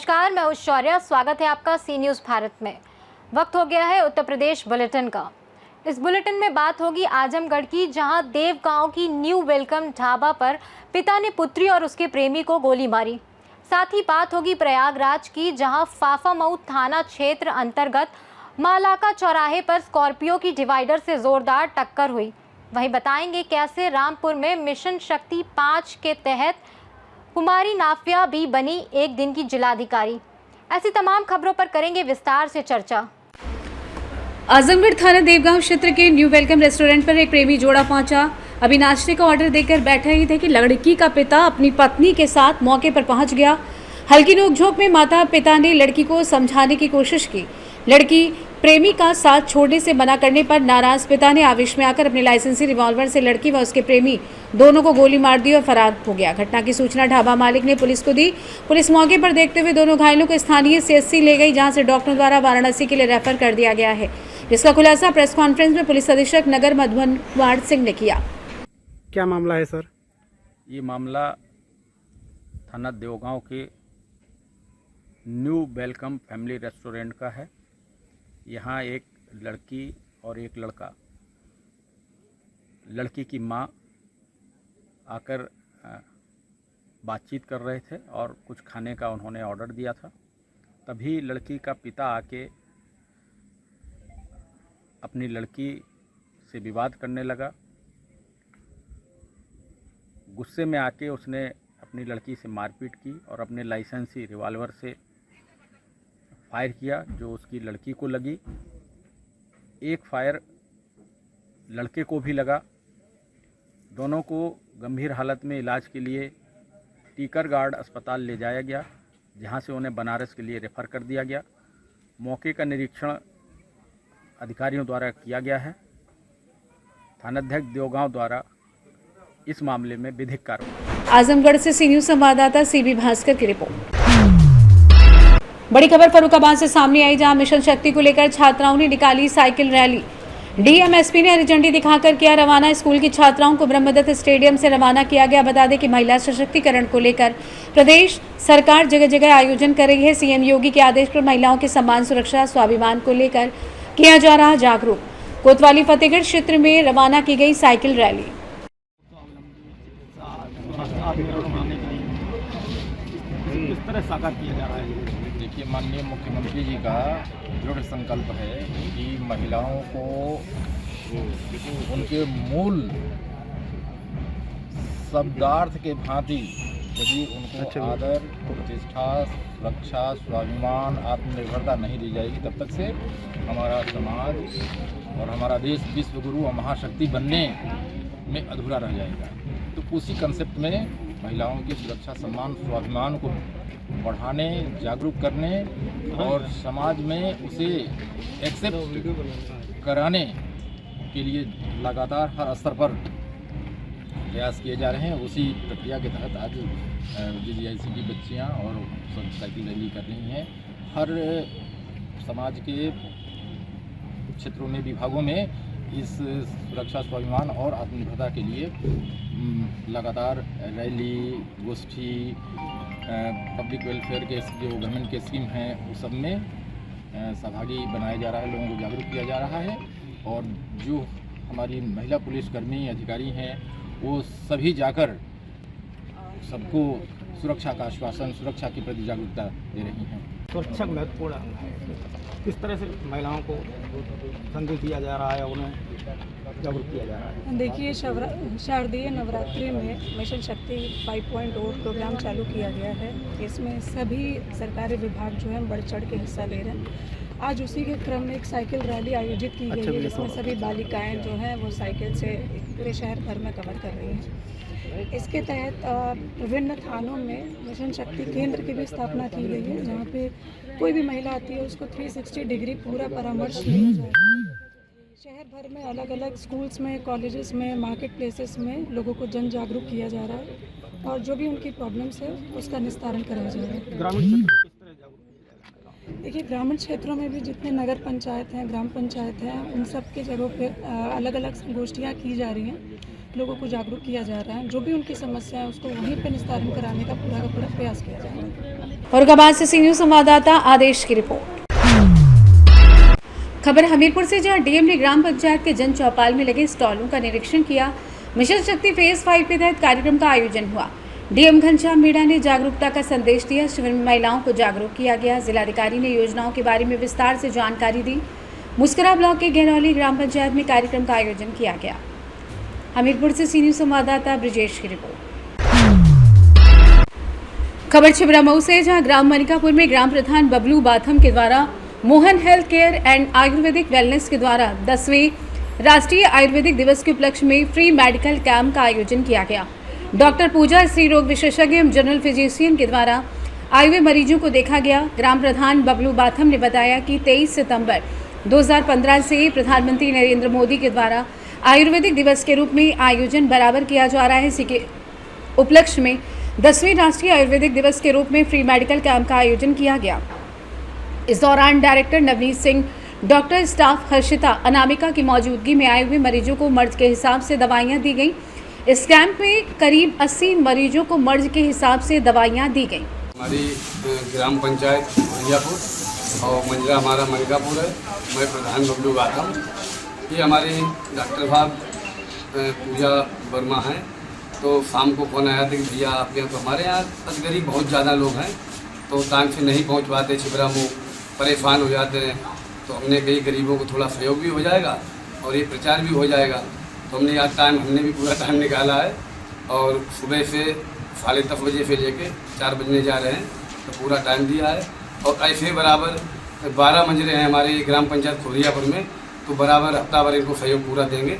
नमस्कार, मैं शौर्या। स्वागत है आपका सी न्यूज़ भारत में। वक्त हो गया है उत्तर प्रदेश बुलेटिन का। इस बुलेटिन में बात होगी आजमगढ़ की, जहां देवगांव की न्यू वेलकम ढाबा पर पिता ने पुत्री और उसके प्रेमी को गोली मारी। साथ ही बात होगी प्रयागराज की, जहां फाफामऊ थाना क्षेत्र अंतर्गत मालाका चौराहे पर स्कॉर्पियो की डिवाइडर से जोरदार टक्कर हुई। वहीं बताएंगे कैसे रामपुर में मिशन शक्ति 5 के तहत कुमारी नाफिया भी बनी एक दिन की जिलाधिकारी। ऐसी तमाम खबरों पर करेंगे विस्तार से चर्चा। आजमगढ़ थाना देवगांव क्षेत्र के न्यू वेलकम रेस्टोरेंट पर एक प्रेमी जोड़ा पहुंचा। अभी नाश्ते का ऑर्डर देकर बैठे ही थे कि लड़की का पिता अपनी पत्नी के साथ मौके पर पहुंच गया। हल्की नोकझोंक में माता पिता ने लड़की को समझाने की कोशिश की। लड़की प्रेमी का साथ छोड़ने से मना करने पर नाराज पिता ने आवेश में आकर अपने लाइसेंसी रिवॉल्वर से लड़की व उसके प्रेमी दोनों को गोली मार दी और फरार हो गया। घटना की सूचना ढाबा मालिक ने पुलिस को दी। पुलिस मौके पर देखते हुए दोनों घायलों को स्थानीय सीएचसी ले गई, जहां से डॉक्टरों द्वारा वाराणसी के लिए रेफर कर दिया गया है, जिसका खुलासा प्रेस कॉन्फ्रेंस में पुलिस अधीक्षक नगर मधुबन कुमार सिंह ने किया। क्या मामला है सर? ये मामला थाना देवगांव के न्यू वेलकम फैमिली रेस्टोरेंट का है। यहाँ एक लड़की और एक लड़का, लड़की की माँ आकर बातचीत कर रहे थे और कुछ खाने का उन्होंने ऑर्डर दिया था। तभी लड़की का पिता आके अपनी लड़की से विवाद करने लगा। गुस्से में आके उसने अपनी लड़की से मारपीट की और अपने लाइसेंसी रिवॉल्वर से फायर किया, जो उसकी लड़की को लगी। एक फायर लड़के को भी लगा। दोनों को गंभीर हालत में इलाज के लिए टीकरगार्ड अस्पताल ले जाया गया, जहां से उन्हें बनारस के लिए रेफ़र कर दिया गया। मौके का निरीक्षण अधिकारियों द्वारा किया गया है। थानाध्यक्ष देवगांव द्वारा इस मामले में विधिक कार्रवाई। आजमगढ़ से सी न्यूज़ संवाददाता सीबी भास्कर की रिपोर्ट। बड़ी खबर फर्रुखाबाद से सामने आई, जहां मिशन शक्ति को लेकर छात्राओं ने निकाली साइकिल रैली। डीएमएसपी ने हरी झंडी दिखाकर किया रवाना। स्कूल की छात्राओं को ब्रह्मदत्त स्टेडियम से रवाना किया गया। बता दें कि महिला सशक्तिकरण को लेकर प्रदेश सरकार जगह जगह आयोजन कर रही है। सीएम योगी के आदेश पर महिलाओं के सम्मान, सुरक्षा, स्वाभिमान को लेकर किया जा रहा जागरूक। कोतवाली फतेहगढ़ क्षेत्र में रवाना की गई साइकिल रैली। किस तरह साकार किया जा रहा है? देखिए, माननीय मुख्यमंत्री जी का दृढ़ संकल्प है कि महिलाओं को उनके मूल शब्दार्थ के भांति यदि उनको आदर, प्रतिष्ठा, सुरक्षा, स्वाभिमान, आत्मनिर्भरता नहीं दी जाएगी, तब तक से हमारा समाज और हमारा देश विश्व गुरु और महाशक्ति बनने में अधूरा रह जाएगा। तो उसी कंसेप्ट में महिलाओं की सुरक्षा, सम्मान, स्वाभिमान को बढ़ाने, जागरूक करने और समाज में उसे एक्सेप्ट कराने के लिए लगातार हर स्तर पर प्रयास किए जा रहे हैं। उसी प्रक्रिया के तहत आज DGIC की बच्चियां और साइकिल रैली कर रही हैं। हर समाज के क्षेत्रों में, विभागों में इस सुरक्षा, स्वाभिमान और आत्मनिर्भरता के लिए लगातार रैली, गोष्ठी, पब्लिक वेलफेयर के जो गवर्नमेंट के स्कीम हैं उस सब में सहभागी बनाया जा रहा है, लोगों को जागरूक किया जा रहा है। और जो हमारी महिला पुलिसकर्मी, अधिकारी हैं, वो सभी जाकर सबको सुरक्षा का आश्वासन, सुरक्षा के प्रति जागरूकता दे रही हैं। सुरक्षा महत्वपूर्ण है। किस तरह से महिलाओं को संदेश दिया जा रहा है, उन्हें जागरूक किया जा रहा है? देखिए, शारदीय नवरात्रि में मिशन शक्ति 5.0 प्रोग्राम चालू किया गया है। इसमें सभी सरकारी विभाग जो हैं बढ़ चढ़ के हिस्सा ले रहे हैं। आज उसी के क्रम में एक साइकिल रैली आयोजित की गई है, जिसमें सभी बालिकाएं जो हैं वो साइकिल से पूरे शहर भर में कवर कर रही हैं। इसके तहत विभिन्न थानों में मिशन शक्ति केंद्र की भी स्थापना की गई है, जहाँ पे कोई भी महिला आती है उसको 360 डिग्री पूरा परामर्श मिल जाएगा। शहर भर में अलग अलग स्कूल्स में, कॉलेजेस में, मार्केट प्लेसेस में लोगों को जन जागरूक किया जा रहा है और जो भी उनकी प्रॉब्लम्स है उसका निस्तारण कराया जा रहा है। ग्रामीण क्षेत्र में किस तरह जागरूक किया जा रहा है? देखिए, ग्रामीण क्षेत्रों में भी जितने नगर पंचायत हैं, ग्राम पंचायत हैं, उन सब के जगहों पे अलग अलग संगोष्ठियाँ की जा रही हैं, लोगों को जागरूक किया जा रहा है। जो भी उनकी समस्या है उसको वहीं पे निस्तारण कराने का पूरा प्रयास किया जा रहा है। औरंगाबाद से सी न्यूज़ संवाददाता आदेश की रिपोर्ट। खबर हमीरपुर से, जहां डीएम ने ग्राम पंचायत के जन चौपाल में लगे स्टॉलों का निरीक्षण किया। मिशन शक्ति फेज 5 के तहत कार्यक्रम का आयोजन हुआ। डीएम घनश्याम मीणा ने जागरूकता का संदेश दिया। शिविर में महिलाओं को जागरूक किया गया। जिलाधिकारी ने योजनाओं के बारे में विस्तार से जानकारी दी। मुस्करा ब्लॉक के गहरौली ग्राम पंचायत में कार्यक्रम का आयोजन किया गया। हमीरपुर से सी न्यूज़ संवाददाता ब्रिजेश की रिपोर्ट। खबर छिबरामऊ से, जहां ग्राम मनिकापुर में ग्राम प्रधान बबलू बाथम के द्वारा Mohan health care and Ayurvedic wellness के द्वारा 10वें राष्ट्रीय आयुर्वेदिक दिवस के उपलक्ष्य में फ्री मेडिकल कैंप का आयोजन किया गया। डॉक्टर पूजा, स्त्री रोग विशेषज्ञ एवं जनरल फिजिशियन के द्वारा आए हुए मरीजों को देखा गया। ग्राम प्रधान बबलू बाथम ने बताया कि 23 सितंबर 2015 से प्रधानमंत्री नरेंद्र मोदी के द्वारा आयुर्वेदिक दिवस के रूप में आयोजन बराबर किया जा रहा है। इसी के उपलक्ष्य में 10वें राष्ट्रीय आयुर्वेदिक दिवस के रूप में फ्री मेडिकल कैंप का आयोजन किया गया। इस दौरान director Navneet Singh, doctor staff Harshita, Anamika की मौजूदगी में आए हुए मरीजों को मर्ज के हिसाब से दवाइयां दी गईं। इस कैंप में करीब 80 मरीजों को मर्ज के हिसाब से दवाइयां दी गईं। हमारी ग्राम पंचायत भैयापुर और मंजरा हमारा मनिकापुर है। मैं प्रधान बबलू बाथम। ये हमारे डॉक्टर साहब पूजा वर्मा हैं। तो शाम को फोन आया था कि भैया आपके यहाँ, तो हमारे यहाँ गरीब बहुत ज़्यादा लोग हैं तो टाइम से नहीं पहुँच पाते, छिबरामऊ परेशान हो जाते हैं। तो हमने कई गरीबों को थोड़ा सहयोग भी हो जाएगा और ये प्रचार भी हो जाएगा। तो हमने भी पूरा टाइम निकाला है और सुबह से 10:30 बजे से लेके 4 बजने जा रहे हैं, तो पूरा टाइम दिया है। और ऐसे बराबर 12 मंजिलें हैं हमारे ग्राम पंचायत खुरियापुर में, तो बराबर हफ्ता भर इनको सहयोग पूरा देंगे,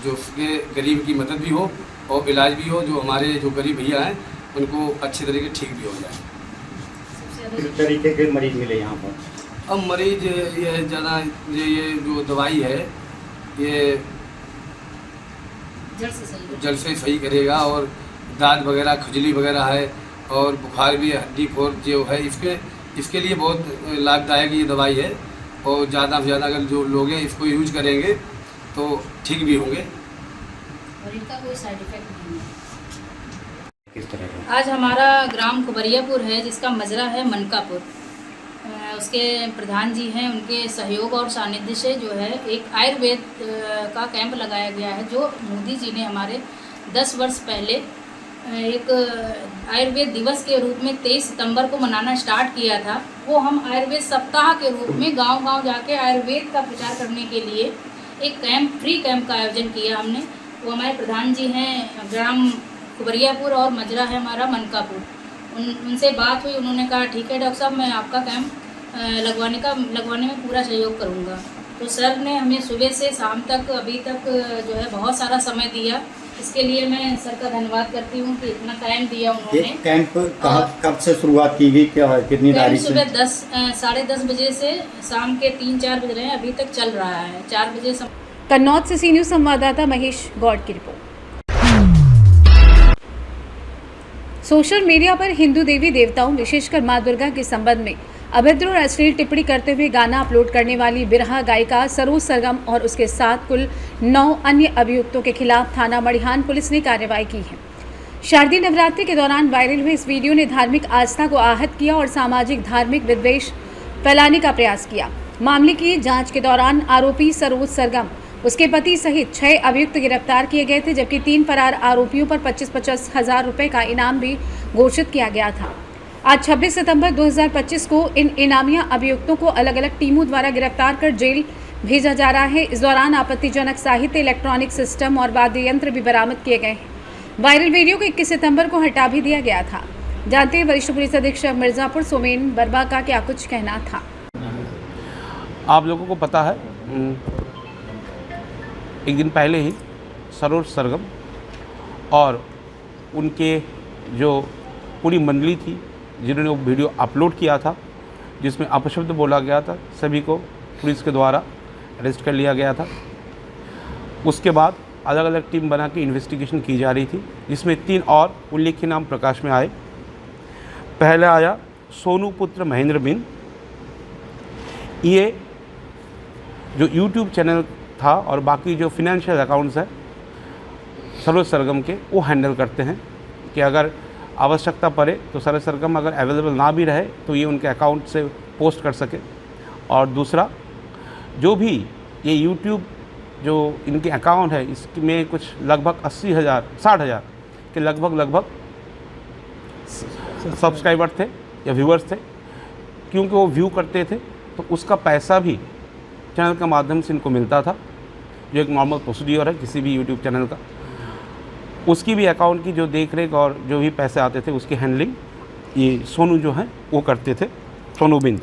जो उसके गरीब की मदद भी हो और इलाज भी हो। जो हमारे जो गरीब भैया हैं उनको अच्छे तरीके ठीक भी हो जाए। किस तरीके के मरीज मिले यहाँ पर? अब मरीज ये ज़्यादा ये जो दवाई है ये जल से सही करेगा, और दांत वगैरह, खुजली वगैरह है और बुखार भी, हड्डी फोड़ जो है, इसके लिए बहुत लाभदायक ये दवाई है। और ज़्यादा से ज़्यादा अगर जो लोग हैं इसको यूज करेंगे तो ठीक भी होंगे और इनका कोई साइड इफेक्ट नहीं है। किस तरह का? आज हमारा ग्राम कुबरियापुर है जिसका मजरा है मनकापुर। उसके प्रधान जी हैं, उनके सहयोग और सानिध्य से जो है एक आयुर्वेद का कैंप लगाया गया है, जो मोदी जी ने हमारे 10 वर्ष पहले एक आयुर्वेद दिवस के रूप में 23 सितंबर को मनाना स्टार्ट किया था। वो हम आयुर्वेद सप्ताह के रूप में गांव-गांव जाके आयुर्वेद का प्रचार करने के लिए एक कैंप, फ्री कैंप का आयोजन किया हमने। वो हमारे प्रधान जी हैं ग्राम कुबरियापुर और मजरा है हमारा मनकापुर। उनसे बात हुई, उन्होंने कहा ठीक है डॉक्टर साहब, मैं आपका कैंप लगवाने में पूरा सहयोग करूंगा। तो सर ने हमें सुबह से शाम तक अभी तक जो है बहुत सारा समय दिया। इसके लिए मैं सर का धन्यवाद करती हूँ कि इतना टाइम दिया उन्होंने। ये कैंप कब से शुरुआत की गई, क्या कितनी तारीख से? सुबह 10-10:30 बजे से शाम के 3-4 बज रहे हैं, अभी तक चल रहा है। 4 बजे कन्नौज से सी न्यूज़ संवाददाता महेश गौड़ की रिपोर्ट। सोशल मीडिया पर हिंदू देवी देवताओं, विशेषकर मां दुर्गा के संबंध में अभद्र और अश्लील टिप्पणी करते हुए गाना अपलोड करने वाली बिरहा गायिका सरोज सरगम और उसके साथ कुल 9 अन्य अभियुक्तों के खिलाफ थाना मड़िहान पुलिस ने कार्रवाई की है। शारदीय नवरात्रि के दौरान वायरल हुए इस वीडियो ने धार्मिक आस्था को आहत किया और सामाजिक धार्मिक विद्वेष फैलाने का प्रयास किया। मामले की जांच के दौरान आरोपी सरोज सरगम, उसके पति सहित 6 अभियुक्त गिरफ्तार किए गए थे, जबकि 3 फरार आरोपियों पर 25-25 हज़ार रुपये का इनाम भी घोषित किया गया था। आज 26 सितंबर 2025 को इन इनामिया अभियुक्तों को अलग अलग टीमों द्वारा गिरफ्तार कर जेल भेजा जा रहा है। इस दौरान आपत्तिजनक साहित्य, इलेक्ट्रॉनिक सिस्टम और वाद्य यंत्र भी बरामद किए गए हैं। वायरल वीडियो को 21 सितंबर को हटा भी दिया गया था। जानते हैं वरिष्ठ पुलिस अधीक्षक मिर्जापुर सोमेन बर्मा का क्या कुछ कहना था। आप लोगों को पता है, एक दिन पहले ही सरोज सरगम और उनके जो पूरी मंडली थी जिन्होंने वो वीडियो अपलोड किया था जिसमें अपशब्द बोला गया था, सभी को पुलिस के द्वारा अरेस्ट कर लिया गया था। उसके बाद अलग अलग टीम बना के इन्वेस्टिगेशन की जा रही थी, जिसमें 3 और उल्लेखनीय नाम प्रकाश में आए। पहले आया सोनू पुत्र महेंद्र बिन, ये जो यूट्यूब चैनल था और बाकी जो फिनेंशियल अकाउंट्स हैं सरोज सरगम के, वो हैंडल करते हैं कि अगर आवश्यकता पड़े तो सरोज सरगम अगर अवेलेबल ना भी रहे तो ये उनके अकाउंट से पोस्ट कर सके। और दूसरा, जो भी ये यूट्यूब जो इनके अकाउंट है इसमें कुछ लगभग 60,000 के लगभग सब्सक्राइबर थे या व्यूअर्स थे, क्योंकि वो व्यू करते थे तो उसका पैसा भी चैनल के माध्यम से इनको मिलता था, जो एक नॉर्मल प्रोसीड्योर है किसी भी यूट्यूब चैनल का। उसकी भी अकाउंट की जो देख रेख और जो भी पैसे आते थे उसकी हैंडलिंग ये सोनू जो हैं वो करते थे, सोनू बिंद।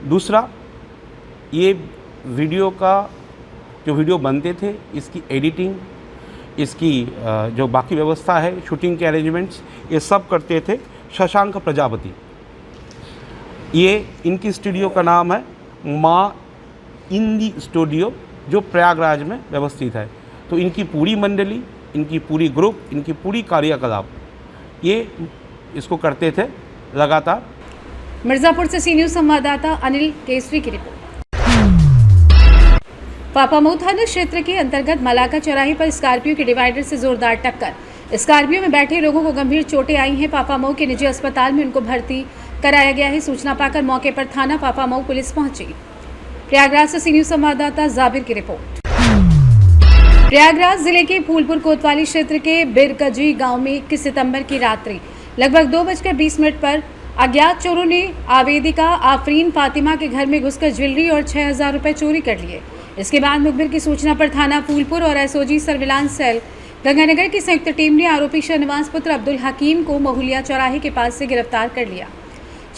दूसरा, ये वीडियो का जो वीडियो बनते थे इसकी एडिटिंग, इसकी जो बाकी व्यवस्था है, शूटिंग के अरेंजमेंट्स, ये सब करते थे शशांक प्रजापति। ये इनकी स्टूडियो का नाम है माँ इंदी स्टूडियो, जो प्रयागराज में व्यवस्थित है। तो इनकी पूरी मंडली, इनकी पूरी ग्रुप, इनकी पूरी कार्यकलाप ये इसको करते थे लगातार। मिर्ज़ापुर से सी न्यूज़ संवाददाता अनिल केसरी की रिपोर्ट। पापामऊ थाना क्षेत्र के अंतर्गत मलाका चौराहे पर स्कॉर्पियो के डिवाइडर से जोरदार टक्कर। स्कॉर्पियो में बैठे लोगों को गंभीर चोटें आई हैं। पापामऊ के निजी अस्पताल में उनको भर्ती कराया गया है। सूचना पाकर मौके पर थाना पापामऊ पुलिस पहुंची। प्रयागराज से सी न्यूज़ संवाददाता जाबिर की रिपोर्ट। प्रयागराज जिले के फूलपुर कोतवाली क्षेत्र के बिरकजी गांव में 21 सितंबर की रात्रि लगभग 2:20 पर अज्ञात चोरों ने आवेदिका आफरीन फातिमा के घर में घुसकर ज्वेलरी और 6,000 रुपये चोरी कर लिए। इसके बाद मुखबिर की सूचना पर थाना फूलपुर और एसओजी सर्विलांस सेल गंगानगर की संयुक्त टीम ने आरोपी शहनवाज पुत्र अब्दुल हकीम को महुलिया चौराहे के पास से गिरफ्तार कर लिया।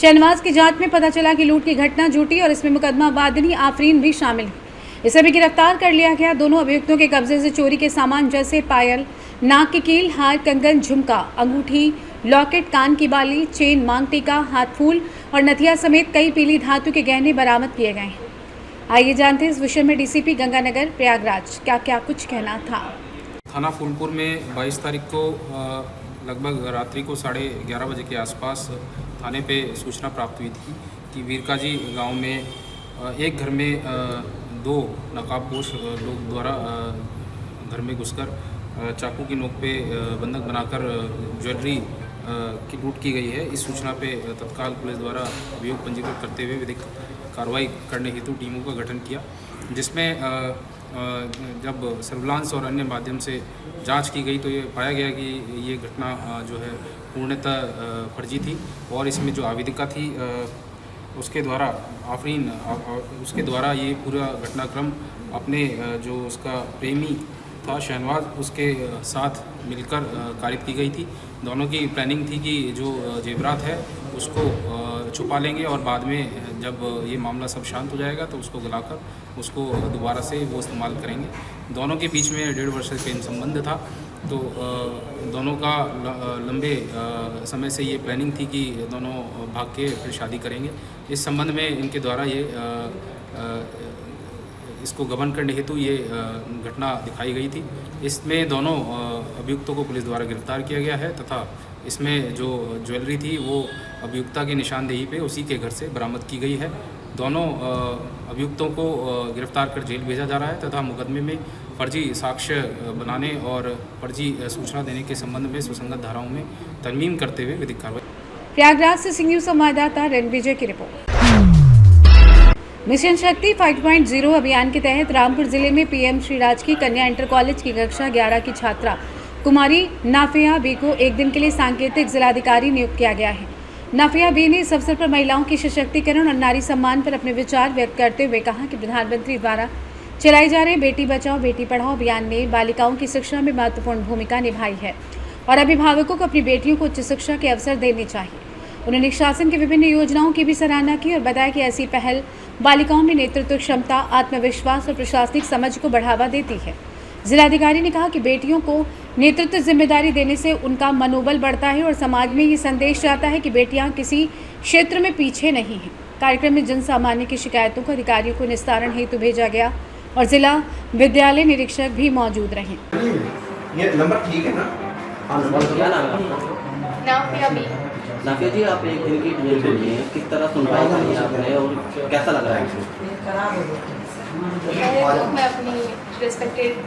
शहनवाज की जांच में पता चला कि लूट की घटना झूठी और इसमें मुकदमा वादिनी आफरीन भी शामिल है। इसे भी गिरफ्तार कर लिया गया। दोनों अभियुक्तों के कब्जे से चोरी के सामान जैसे पायल, नाक की कील, हार, कंगन, झुमका, अंगूठी, लॉकेट, कान की बाली, चेन, मांग टीका, हाथ फूल और नथिया समेत कई पीली धातु के गहने बरामद किए गए हैं। आइए जानते हैं इस विषय में डीसीपी गंगानगर प्रयागराज क्या कुछ कहना था। थाना फूलपुर में 22 तारीख को लगभग रात्रि को 11:30 बजे के आसपास थाने पे सूचना प्राप्त हुई थी कि वीरकाजी गांव में एक घर में 2 नकाबपोश लोग द्वारा घर में घुसकर चाकू की नोक पे बंधक बनाकर ज्वेलरी की लूट की गई है। इस सूचना पे तत्काल पुलिस द्वारा अभियोग पंजीकृत करते हुए विधिक कार्रवाई करने हेतु टीमों का गठन किया, जिसमें जब सर्विलांस और अन्य माध्यम से जांच की गई तो ये पाया गया कि ये घटना जो है पूर्णतः फर्जी थी और इसमें जो आवेदिका थी उसके द्वारा आफरीन उसके द्वारा ये पूरा घटनाक्रम अपने जो उसका प्रेमी था शहनवाज, उसके साथ मिलकर कारित की गई थी। दोनों की प्लानिंग थी कि जो जेवरात है उसको छुपा लेंगे और बाद में जब ये मामला सब शांत हो जाएगा तो उसको गलाकर उसको दोबारा से वो इस्तेमाल करेंगे। दोनों के बीच में 1.5 वर्ष से प्रेम संबंध था, तो दोनों का लंबे समय से ये प्लानिंग थी कि दोनों भाग के फिर शादी करेंगे। इस संबंध में इनके द्वारा ये इसको गबन करने हेतु ये घटना दिखाई गई थी। इसमें दोनों अभियुक्तों को पुलिस द्वारा गिरफ्तार किया गया है तथा इसमें जो ज्वेलरी थी वो अभियुक्ता की निशानदेही पे उसी के घर से बरामद की गई है। दोनों अभियुक्तों को गिरफ्तार कर जेल भेजा जा रहा है तथा मुकदमे में फर्जी साक्ष्य बनाने और फर्जी सूचना देने के संबंध में सुसंगत धाराओं में तरमीम करते हुए विधिक कार्रवाई। प्रयागराज से सी न्यूज़ संवाददाता रणविजय की रिपोर्ट। मिशन शक्ति 5.0 अभियान के तहत रामपुर जिले में पीएम श्री राजकीय कन्या इंटर कॉलेज की कक्षा 11 की छात्रा कुमारी नाफिया बी को एक दिन के लिए सांकेतिक जिलाधिकारी नियुक्त किया गया है। नाफिया बी ने इस अवसर पर महिलाओं के सशक्तिकरण और नारी सम्मान पर अपने विचार व्यक्त करते हुए कहा कि प्रधानमंत्री द्वारा चलाए जा रहे बेटी बचाओ बेटी पढ़ाओ अभियान ने बालिकाओं की शिक्षा में महत्वपूर्ण भूमिका निभाई है और अभिभावकों को अपनी बेटियों को उच्च शिक्षा के अवसर देने चाहिए। उन्होंने शासन की विभिन्न योजनाओं की भी सराहना की और बताया कि ऐसी पहल बालिकाओं में नेतृत्व क्षमता, आत्मविश्वास और प्रशासनिक समझ को बढ़ावा देती है। जिलाधिकारी ने कहा कि बेटियों को नेतृत्व जिम्मेदारी देने से उनका मनोबल बढ़ता है और समाज में ये संदेश जाता है कि बेटियां किसी क्षेत्र में पीछे नहीं हैं। कार्यक्रम में जन सामान्य की शिकायतों को अधिकारियों को निस्तारण हेतु भेजा गया और जिला विद्यालय निरीक्षक भी मौजूद रहे। ये नंबर ठीक है ना? नाफिया बी। नाफिया जी, आप एक दिन की जेल में लिए हैं, किस तरह सुनवाई करी आपने और कैसा लग रहा है आपको? मैं अपनी रिस्पेक्टेड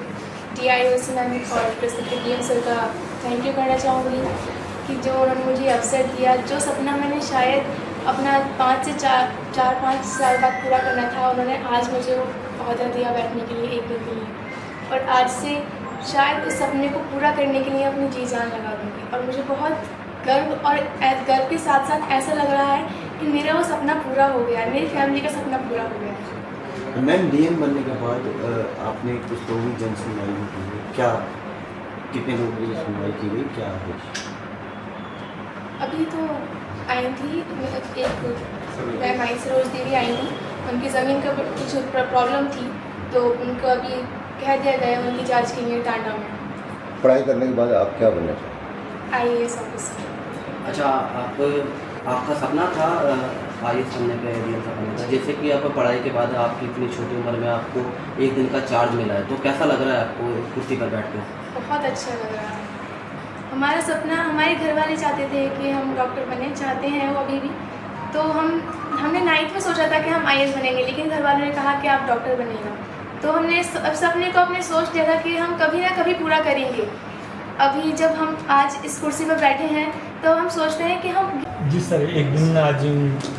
DIO इस्लामिक और रिस्पेक्टेड DM सर का थैंक यू करना चाहूँगी कि जो उन्होंने मुझे अवसर दिया, जो सपना मैंने शायद अपना 5 से 4-5 साल बाद पूरा करना था, उन्होंने आज मुझे वो अहदा दिया बैठने के लिए एक दिन के लिए। और आज से शायद उस सपने को पूरा करने के लिए अपनी जी जान लगा दूँगी। और मुझे बहुत गर्व के साथ साथ ऐसा लग रहा है कि मेरा वो सपना पूरा हो गया है, मेरी फैमिली का सपना पूरा हो गया है। मैम, DM बनने के बाद आपने कुछ लोगों की जन सुनवाई भी की है, क्या कितने लोगों की सुनवाई की गई, क्या है? अभी तो आई थी एक मैम आई सरोज देवी आई थी, उनकी ज़मीन का कुछ प्रॉब्लम थी तो उनको अभी कह दिया गया उनकी जांच के लिए टांडा में। पढ़ाई करने के बाद आप क्या बनना चाहते? IAS officer. अच्छा, आपका सपना था IAS बनने का, DM सपना था, जैसे कि आप पढ़ाई के बाद आपकी इतनी छोटी उम्र में आपको एक दिन का चार्ज मिला है, तो कैसा लग रहा है आपको कुर्सी पर बैठ के? बहुत अच्छा लग रहा है। हमारा सपना, हमारे घर वाले चाहते थे कि हम डॉक्टर बने, चाहते हैं वो अभी भी। तो हमने 9th में सोचा था कि हम IAS बनेंगे, लेकिन घर वालों ने कहा कि आप डॉक्टर बनेगा। तो हमने सपने को अपने सोच लिया था कि हम कभी ना कभी पूरा करेंगे। अभी जब हम आज इस कुर्सी पर बैठे हैं तो हम सोचते हैं कि हम जी सर, एक दिन आज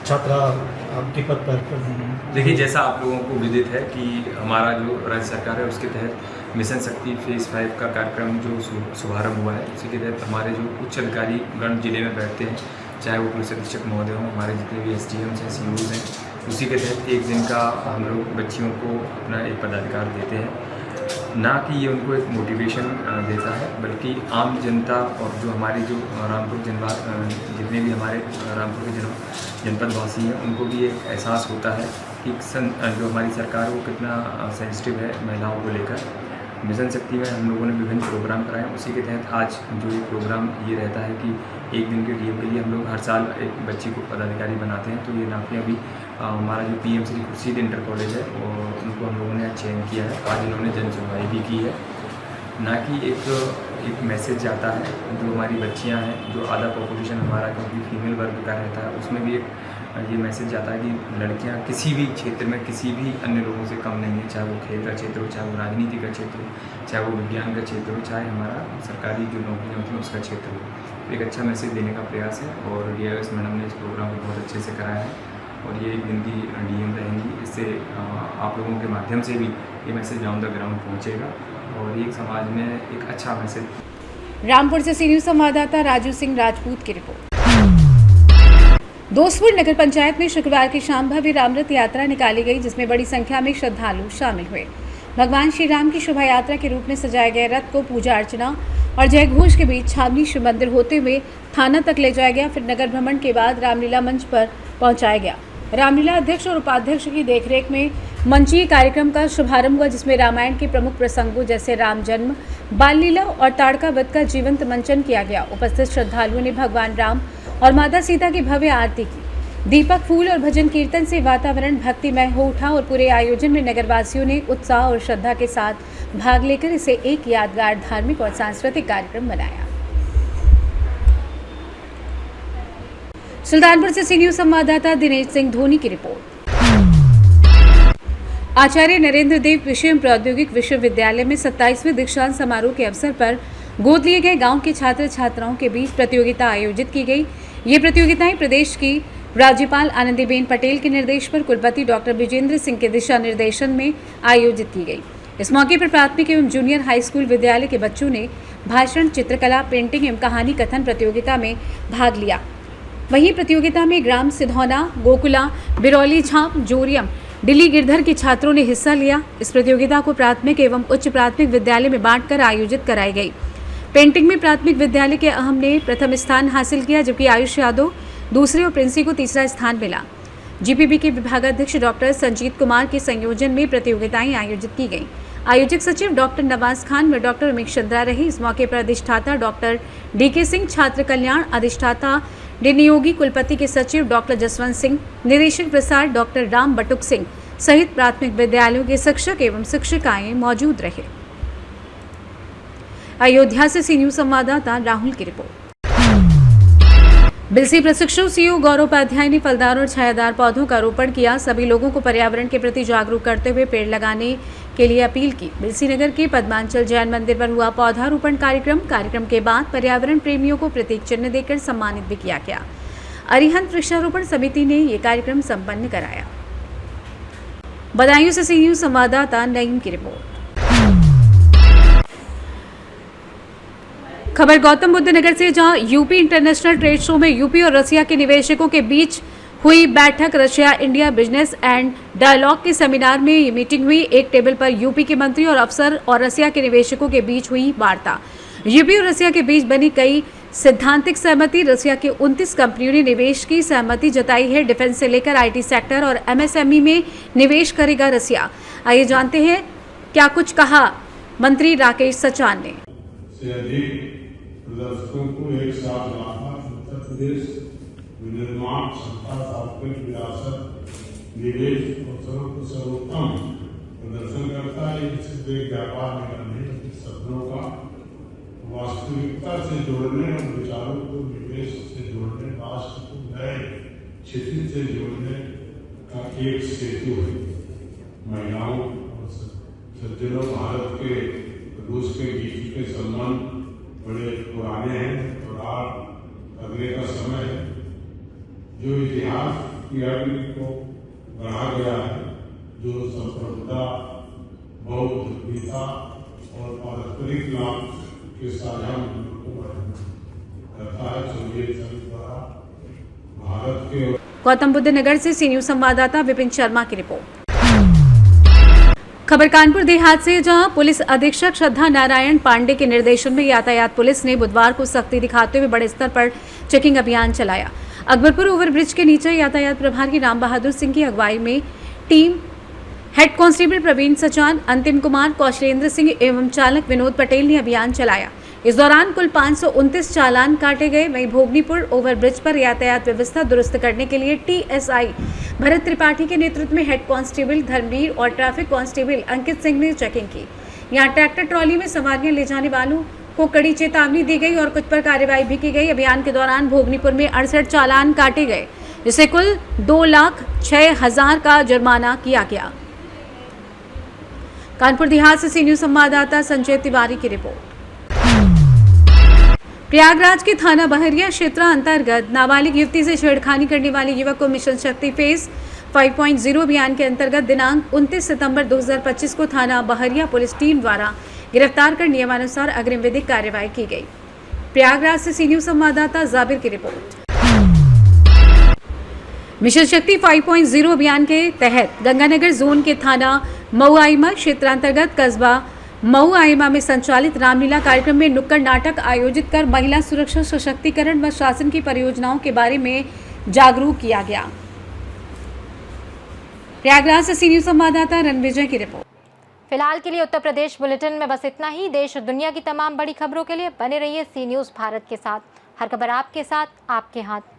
छात्रा आपके पद पर देखिए, जैसा आप लोगों को विदित है कि हमारा जो राज्य सरकार है उसके तहत मिशन शक्ति फेज़ 5 का कार्यक्रम जो शुभारंभ हुआ है, उसी के तहत हमारे जो उच्च अधिकारी गण जिले में बैठते हैं, चाहे वो पुलिस अधीक्षक महोदय हों, हमारे जितने भी SDMs हैं, COs हैं, उसी के तहत एक दिन का हम लोग बच्चियों को अपना एक पदाधिकार देते हैं। ना कि ये उनको एक मोटिवेशन देता है, बल्कि आम जनता और जो हमारी जो रामपुर जितने भी हमारे रामपुर के जनपद वासी हैं, उनको भी एक एहसास होता है कि जो हमारी सरकार है वो कितना सेंसिटिव है महिलाओं को लेकर। मिशन शक्ति में हम लोगों ने विभिन्न प्रोग्राम कराए, उसी के तहत आज जो ये प्रोग्राम ये रहता है कि एक दिन के DM के लिए हम लोग हर साल एक बच्ची को पदाधिकारी बनाते हैं। तो ये नाफिया भी हमारा जो PM Shri Khurshid inter college है और उनको हम लोगों ने आज चयन किया है। आज इन्होंने जन सुनवाई भी की है। ना कि एक मैसेज जाता है, जो हमारी बच्चियां हैं, जो आधा पॉपुलेशन हमारा क्योंकि फीमेल वर्ग का रहता है, उसमें भी एक ये मैसेज जाता है कि लड़कियां किसी भी क्षेत्र में किसी भी अन्य लोगों से कम नहीं है, चाहे वो खेल का क्षेत्र हो, चाहे वो राजनीति का क्षेत्र हो, चाहे वो विज्ञान का क्षेत्र हो, चाहे हमारा सरकारी जो नौकरियाँ होती हैं उसका क्षेत्र हो। एक अच्छा मैसेज देने का प्रयास है और DIOS मैडम ने इस प्रोग्राम को बहुत अच्छे से कराया है और ये एक दिन की DM रहेंगी। इससे आप लोगों के माध्यम से भी ये मैसेज ऑन द ग्राउंड पहुँचेगा और एक समाज में एक अच्छा मैसेज। रामपुर से CNews संवाददाता राजू सिंह राजपूत की रिपोर्ट। दोस्तपुर नगर पंचायत में शुक्रवार की शाम भव्य रामरथ यात्रा निकाली गई, जिसमें बड़ी संख्या में श्रद्धालु शामिल हुए। भगवान श्री राम की शोभा यात्रा के रूप में सजाए गए रथ को पूजा अर्चना और जयघोष के बीच छावनी शिव मंदिर होते हुए थाना तक ले जाया गया। फिर नगर भ्रमण के बाद रामलीला मंच पर पहुंचाया गया। रामलीला अध्यक्ष और उपाध्यक्ष की देखरेख में मंचीय कार्यक्रम का शुभारंभ हुआ, जिसमें रामायण के प्रमुख प्रसंगों जैसे राम जन्म, बाल लीला और ताड़का वध का जीवंत मंचन किया गया। उपस्थित श्रद्धालुओं ने भगवान राम और माता सीता की भव्य आरती की। दीपक, फूल और भजन कीर्तन से वातावरण भक्तिमय हो उठा और पूरे आयोजन में नगरवासियों ने उत्साह और श्रद्धा के साथ भाग लेकर इसे एक यादगार धार्मिक और सांस्कृतिक कार्यक्रम बनाया। सुल्तानपुर से CNews संवाददाता दिनेश सिंह धोनी की रिपोर्ट। आचार्य नरेंद्र देव कृषि एवं प्रौद्योगिक विश्वविद्यालय में 27वें दीक्षांत समारोह के अवसर पर गोद लिए गए गांव के छात्र छात्राओं के बीच प्रतियोगिता आयोजित की गई। ये प्रतियोगिताएं प्रदेश की राज्यपाल आनंदीबेन पटेल के निर्देश पर कुलपति डॉक्टर विजेंद्र सिंह के दिशा निर्देशन में आयोजित की गई। इस मौके पर प्राथमिक एवं जूनियर हाई स्कूल विद्यालय के बच्चों ने भाषण, चित्रकला, पेंटिंग एवं कहानी कथन प्रतियोगिता में भाग लिया। वहीं प्रतियोगिता में ग्राम सिधौना, गोकुला, बिरौली झाप, जोरियम, दिल्ली गिरधर के छात्रों ने हिस्सा लिया। इस प्रतियोगिता को प्राथमिक एवं उच्च प्राथमिक विद्यालय में बांटकर आयोजित कराई गई। पेंटिंग में प्राथमिक विद्यालय के अहम ने प्रथम स्थान हासिल किया, जबकि आयुष यादव दूसरे और प्रिंसी को तीसरा स्थान मिला। GPB के विभागाध्यक्ष डॉक्टर संजीत कुमार के संयोजन में प्रतियोगिताएं आयोजित की गईं। आयोजक सचिव डॉक्टर नवाज खान व डॉक्टर उमेश चंद्रा रहे। इस मौके पर अधिष्ठाता डॉक्टर DK सिंह, छात्र कल्याण अधिष्ठाता नियोगी कुलपति के सचिव डॉक्टर जसवंत सिंह, निदेशक प्रसार डॉक्टर राम बटुक सिंह सहित प्राथमिक विद्यालयों के शिक्षक एवं शिक्षिकाएं मौजूद रहे। अयोध्या से CNews संवाददाता राहुल की रिपोर्ट। बिलसी प्रशिक्षु सीओ गौरव उपाध्याय ने फलदार और छायादार पौधों का रोपण किया। सभी लोगों को पर्यावरण के प्रति जागरूक करते हुए पेड़ लगाने के लिए अपील की। बिलसी नगर के पद्मांचल जैन मंदिर पर हुआ पौधारोपण कार्यक्रम के बाद पर्यावरण प्रेमियों को प्रतीक चिन्ह देकर सम्मानित भी किया गया। अरिहंत वृक्षारोपण समिति ने ये कार्यक्रम संपन्न कराया। बदायूं से सी न्यूज संवाददाता नईम की रिपोर्ट। खबर गौतम बुद्ध नगर से, जहां यूपी इंटरनेशनल ट्रेड शो में यूपी और रसिया के निवेशकों के बीच हुई बैठक। Russia India business and dialogue के सेमिनार में ये मीटिंग हुई। एक टेबल पर यूपी के मंत्री और अफसर और रसिया के निवेशकों के बीच हुई वार्ता। यूपी और रसिया के बीच बनी कई सिद्धांतिक सहमति। रसिया के 29 कंपनियों ने निवेश की सहमति जताई है। डिफेंस से लेकर आईटी सेक्टर और एमएसएमई में निवेश करेगा रसिया। आइए जानते हैं क्या कुछ कहा मंत्री राकेश सचान ने। प्रदर्शकों को एक साथ लाना उत्तर प्रदेश विनिर्माण क्षमता सांस्कृतिक विरासत निवेश अवसरों को सर्वोत्तम प्रदर्शन करता है। सिर्फ एक व्यापार निगम है, सपनों का वास्तविकता से जोड़ने और विचारों को निवेश से जोड़ने, राष्ट्र को नए क्षितिज से जोड़ने का एक सेतु है। महिलाओं और सज्जनों, भारत के रूस के बीच के संबंध बड़े पुराने हैं और आप अगले का समय है। जो इतिहास की अग्नि को बढ़ा गया है, जो संप्रभुता, बौद्ध गीता और पारस्परिक लाभ के साझा मूल्यों को करता है। सोवियत संघ द्वारा भारत के। गौतम बुद्ध नगर से सी न्यूज संवाददाता विपिन शर्मा की रिपोर्ट। खबर कानपुर देहात से, जहां पुलिस अधीक्षक श्रद्धा नारायण पांडे के निर्देशन में यातायात पुलिस ने बुधवार को सख्ती दिखाते हुए बड़े स्तर पर चेकिंग अभियान चलाया। अकबरपुर ओवरब्रिज के नीचे यातायात प्रभारी राम बहादुर सिंह की अगुवाई में team head constable Praveen Sachan, Antim Kumar, Kaushalendra Singh एवं चालक विनोद पटेल ने अभियान चलाया। इस दौरान कुल 529 चालान काटे गए। वहीं भोगनीपुर ओवरब्रिज पर यातायात व्यवस्था दुरुस्त करने के लिए टीएसआई भरत त्रिपाठी के नेतृत्व में हेड कांस्टेबल धर्मवीर और ट्रैफिक कांस्टेबल अंकित सिंह ने चेकिंग की। यहां ट्रैक्टर ट्रॉली में सवारियां ले जाने वालों को कड़ी चेतावनी दी गई और कुछ पर कार्रवाई भी की गई। अभियान के दौरान भोगनीपुर में 68 चालान काटे गए, जिससे कुल 2,06,000 का जुर्माना किया गया। कानपुर देहात से सी न्यूज संवाददाता संजय तिवारी की रिपोर्ट। प्रयागराज के थाना बहरिया क्षेत्र अंतर्गत नाबालिग युवती से छेड़खानी करने वाले युवक को मिशन शक्ति फेज 5.0 अभियान के अंतर्गत दिनांक 29 सितंबर 2025 को थाना बहरिया पुलिस टीम द्वारा गिरफ्तार कर नियमानुसार अग्रिम विधिक कार्रवाई की गई। प्रयागराज से सी न्यूज संवाददाता जाबिर की रिपोर्ट। मिशन शक्ति 5.0 अभियान के तहत गंगानगर जोन के थाना मऊआइमा क्षेत्रांतर्गत कस्बा मऊआइमा में संचालित रामलीला कार्यक्रम में नुक्कड़ नाटक आयोजित कर महिला सुरक्षा, सशक्तिकरण व शासन की परियोजनाओं के बारे में जागरूक किया गया। प्रयागराज से सी न्यूज संवाददाता रणविजय की रिपोर्ट। फिलहाल के लिए उत्तर प्रदेश बुलेटिन में बस इतना ही। देश और दुनिया की तमाम बड़ी खबरों के लिए बने रहिए सी न्यूज भारत के साथ। हर खबर आपके साथ, आपके हाथ।